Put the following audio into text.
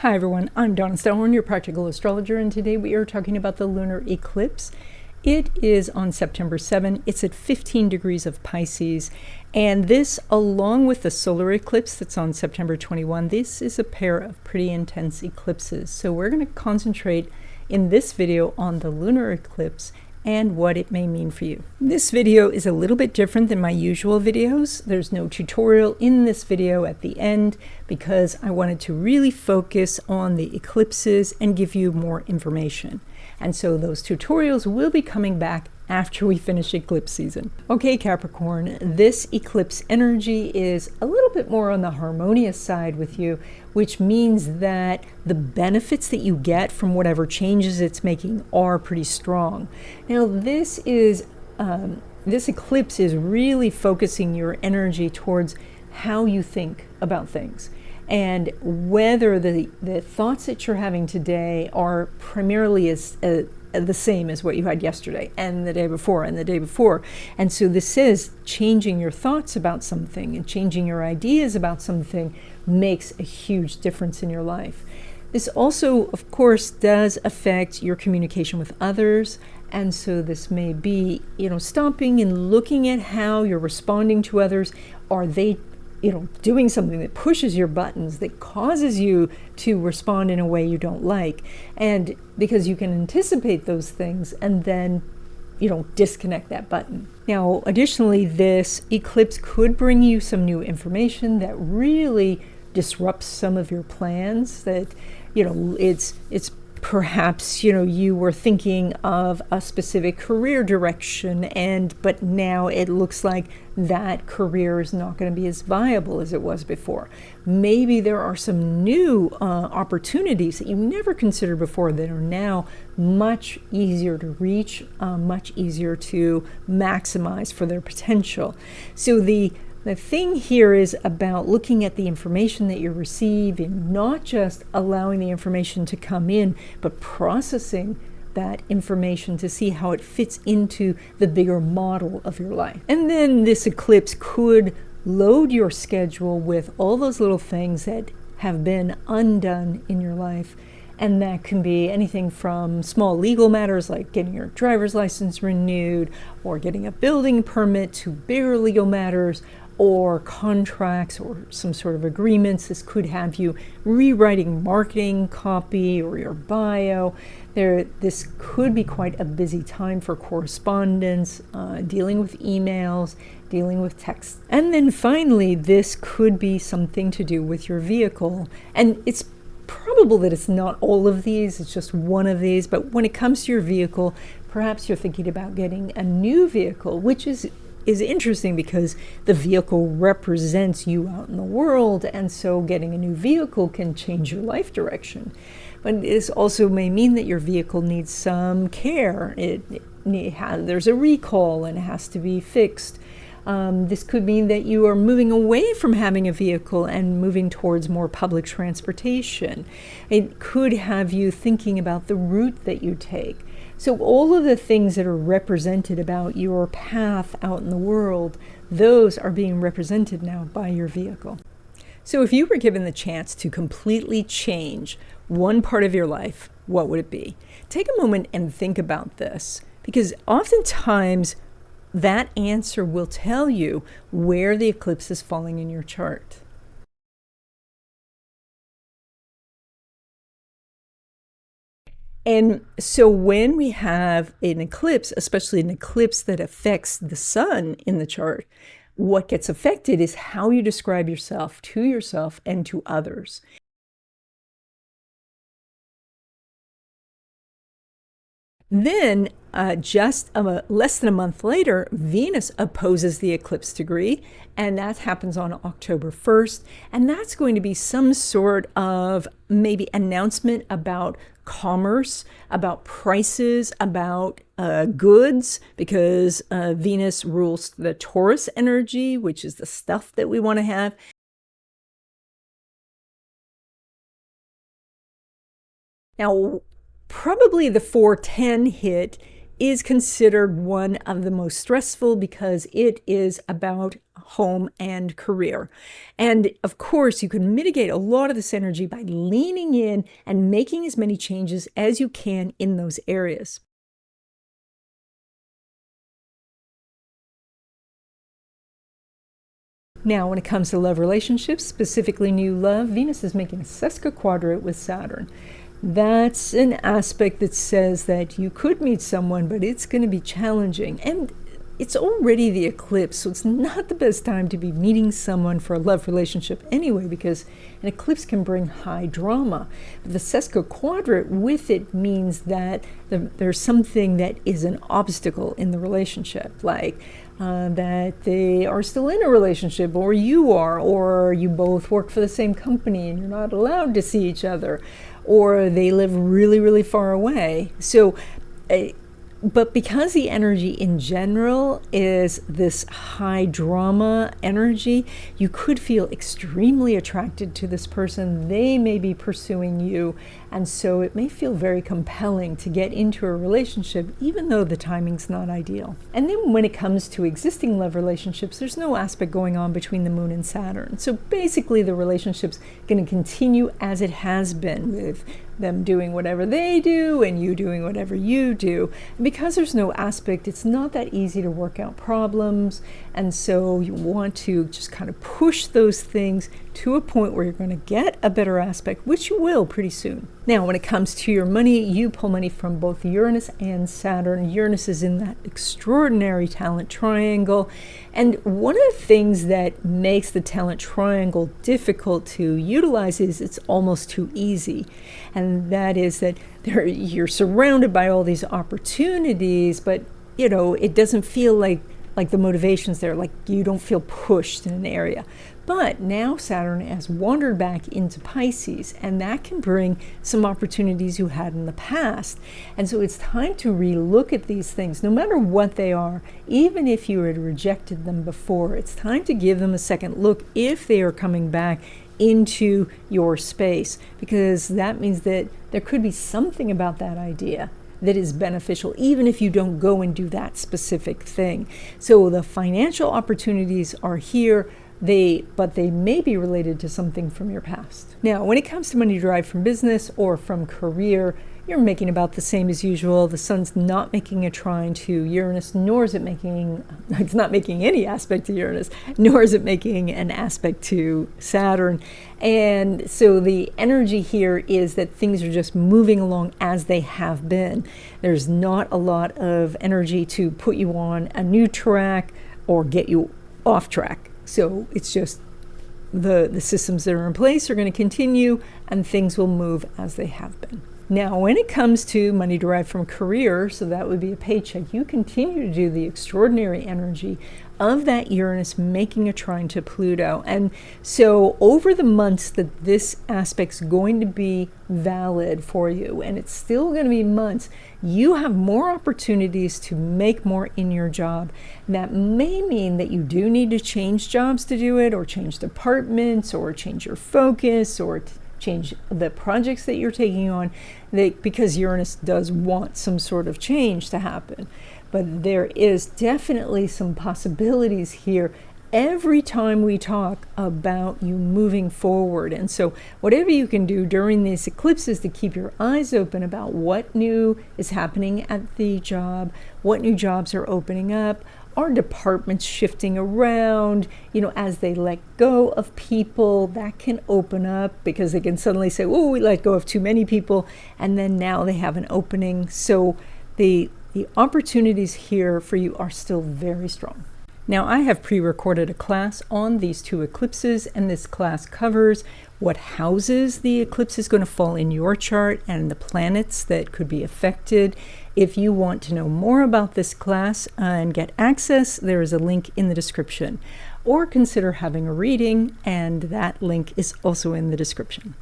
Hi everyone, I'm Donna Stellhorn, your practical astrologer, and today we are talking about the lunar eclipse. It is on September 7. It's at 15 degrees of Pisces, and this, along with the solar eclipse that's on September 21, this is a pair of pretty intense eclipses. So we're going to concentrate in this video on the lunar eclipse and what it may mean for you. This video is a little bit different than my usual videos. There's no tutorial in this video at the end because I wanted to really focus on the eclipses and give you more information. And so those tutorials will be coming back after we finish eclipse season. Okay, Capricorn, this eclipse energy is a little bit more on the harmonious side with you, which means that the benefits that you get from whatever changes it's making are pretty strong. Now, this eclipse is really focusing your energy towards how you think about things, and whether the thoughts that you're having today are primarily the same as what you had yesterday and the day before and the day before. And so this is changing your thoughts about something and changing your ideas about something makes a huge difference in your life. This also, of course, does affect your communication with others. And so this may be, stopping and looking at how you're responding to others. Are they doing something that pushes your buttons, that causes you to respond in a way you don't like? And because you can anticipate those things and then, disconnect that button. Now, additionally, this eclipse could bring you some new information that really disrupts some of your plans, that, it's perhaps, you were thinking of a specific career direction, but now it looks like that career is not going to be as viable as it was before. Maybe there are some new opportunities that you never considered before that are now much easier to reach, much easier to maximize for their potential. So the thing here is about looking at the information that you receive and not just allowing the information to come in, but processing that information to see how it fits into the bigger model of your life. And then this eclipse could load your schedule with all those little things that have been undone in your life. And that can be anything from small legal matters like getting your driver's license renewed or getting a building permit, to bigger legal matters or contracts or some sort of agreements. This could have you rewriting marketing copy or your bio. This could be quite a busy time for correspondence, dealing with emails, dealing with text. And then finally, this could be something to do with your vehicle. And it's probable that it's not all of these, it's just one of these. But when it comes to your vehicle, perhaps you're thinking about getting a new vehicle, which is interesting because the vehicle represents you out in the world, and so getting a new vehicle can change your life direction. But this also may mean that your vehicle needs some care. There's a recall and it has to be fixed. This could mean that you are moving away from having a vehicle and moving towards more public transportation. It could have you thinking about the route that you take. So all of the things that are represented about your path out in the world, those are being represented now by your vehicle. So if you were given the chance to completely change one part of your life, what would it be? Take a moment and think about this, because oftentimes that answer will tell you where the eclipse is falling in your chart. And so when we have an eclipse, especially an eclipse that affects the sun in the chart, what gets affected is how you describe yourself and to others. Then, just less than a month later, Venus opposes the eclipse degree, and that happens on October 1st. And that's going to be some sort of maybe announcement about commerce, about prices, about goods, because Venus rules the Taurus energy, which is the stuff that we want to have. Now, probably the 410 hit is considered one of the most stressful because it is about home and career. And of course, you can mitigate a lot of this energy by leaning in and making as many changes as you can in those areas. Now, when it comes to love relationships, specifically new love, Venus is making a sesquiquadrate with Saturn. That's an aspect that says that you could meet someone, but it's going to be challenging. And it's already the eclipse, so it's not the best time to be meeting someone for a love relationship anyway, because an eclipse can bring high drama. But the sesquiquadrate with it means that there's something that is an obstacle in the relationship, like that they are still in a relationship, or you are, or you both work for the same company and you're not allowed to see each other, or they live really, really far away. So but because the energy in general is this high drama energy, you could feel extremely attracted to this person. They may be pursuing you, and so it may feel very compelling to get into a relationship, even though the timing's not ideal. And then when it comes to existing love relationships, there's no aspect going on between the moon and Saturn. So basically the relationship's going to continue as it has been, with them doing whatever they do and you doing whatever you do. And because there's no aspect, it's not that easy to work out problems, and so you want to just kind of push those things to a point where you're going to get a better aspect, which you will pretty soon. Now, when it comes to your money, you pull money from both Uranus and Saturn. Uranus is in that extraordinary talent triangle, and one of the things that makes the talent triangle difficult to utilize is it's almost too easy. And that is that you're surrounded by all these opportunities, but it doesn't feel like the motivation's there, like you don't feel pushed in an area. But now Saturn has wandered back into Pisces, and that can bring some opportunities you had in the past. And so it's time to relook at these things, no matter what they are. Even if you had rejected them before, it's time to give them a second look if they are coming back into your space, because that means that there could be something about that idea that is beneficial, even if you don't go and do that specific thing. So the financial opportunities are here, but they may be related to something from your past. Now, when it comes to money derived from business or from career, you're making about the same as usual. The sun's not making a trine to Uranus, nor is it's not making any aspect to Uranus, nor is it making an aspect to Saturn. And so the energy here is that things are just moving along as they have been. There's not a lot of energy to put you on a new track or get you off track. So it's just the systems that are in place are going to continue, and things will move as they have been. Now, when it comes to money derived from career, so that would be a paycheck, you continue to do the extraordinary energy of that Uranus making a trine to Pluto. And so over the months that this aspect's going to be valid for you, and it's still going to be months, you have more opportunities to make more in your job. That may mean that you do need to change jobs to do it, or change departments, or change your focus, or change the projects that you're taking on, because Uranus does want some sort of change to happen. But there is definitely some possibilities here every time we talk about you moving forward. And so whatever you can do during these eclipses to keep your eyes open about what new is happening at the job, what new jobs are opening up, are departments shifting around, as they let go of people, that can open up, because they can suddenly say, oh, we let go of too many people, and then now they have an opening. So the opportunities here for you are still very strong. Now, I have pre-recorded a class on these two eclipses, and this class covers what houses the eclipse is going to fall in your chart and the planets that could be affected. If you want to know more about this class and get access, there is a link in the description. Or consider having a reading, and that link is also in the description.